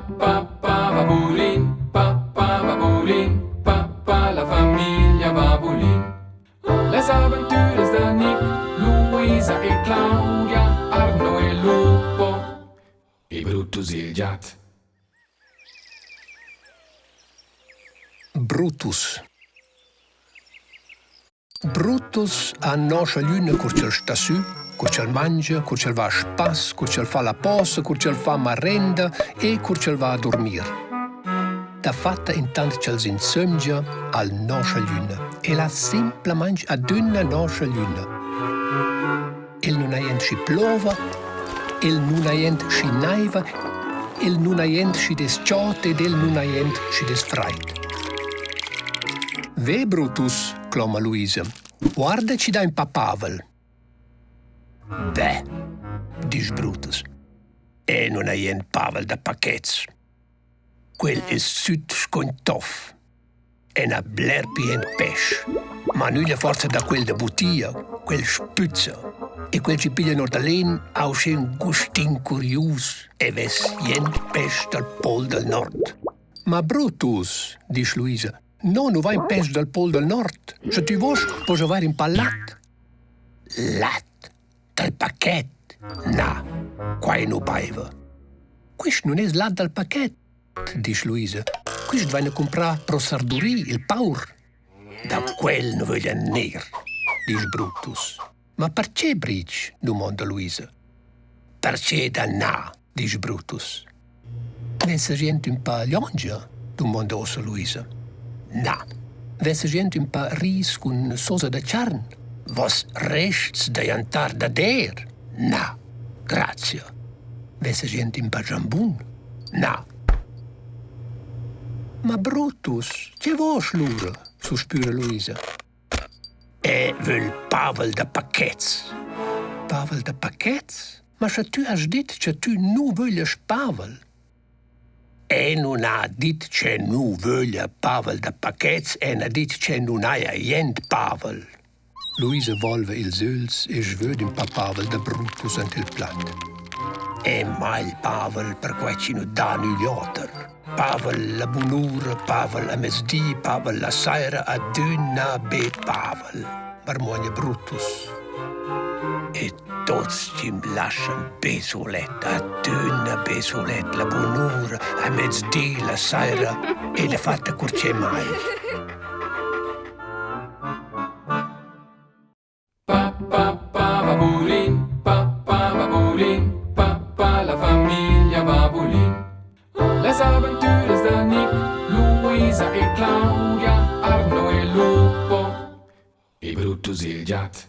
Papà Babulin, papà la famiglia Babulin. Les aventures de Nick, Luisa e Claudia, Arno e Lupo e Brutus il gat. Brutus. Brutus a nostra luna curcel sta su, curcel mangia, curcel va a spas, curcel fa la posa, curcel fa marrenda e curcel va a dormir. Da fatta intanto c'è insomnia al nostra luna e la semplicemente ad una nostra luna. Il non ha si plova, il non ha si naiva, il non ha si desciate ed il non ha si desfreit. Ve Brutus, clama Luisa, guardaci da impapavel. Beh, dice Brutus, e non ha pavel da paquets. Quel è sud scontoff. E una blerpi en pesce. Ma noi le forze da quel de bottiglia, quel spuzza. E quel ci piglia nordalen ha un gustin curius e ves jen pesce dal pol del nord. Ma Brutus, dice Luisa, non va in pesce dal pol del nord. Se tu vuoi, puoi avere un pallat. Lat? Dal pacchet? No, qua non baiva. Questo non è lat dal pacchet, dice Luisa. Questo vai a comprare pro sardurì, il paur. Da quel non voglio ner, dice Brutus. Ma perché bric? Domanda Luisa. Perché da na, dice Brutus. Vesse gente un po' liongia? Domanda ossa Luisa. Na. Vesse gente un po' ris con sosa da carn? Vos rests da jantar da der? Na. Grazie. Vesse gente un po' jambun? Na. Ma Brutus, che vuoi lura? Sospira Luisa. E vuol pavel da paquets. Pavel da paquets? Ma se tu has dit che tu non voglies pavel. E non ha dit che non voglia pavel da paquets e ha dit che non hai jent pavel. Luisa volve ils öls e svöd un pa pavel da Brutus ant il plat. E mai pavel per quai ci non dà gli otter. Pavel la bunura, pavel a mesdì, pavel la saira a dünna be pavel. Marmonia Brutus. E tots ci lascian besolet, a dünna besolet, la bunura, a mesdì, la saira e le fatte curce mai. Papà Babulin, papà Babulin, papà la famiglia Babulin. Les aventures de Nick, Luisa e Claudia, Arno e Lupo e Brutus il gat.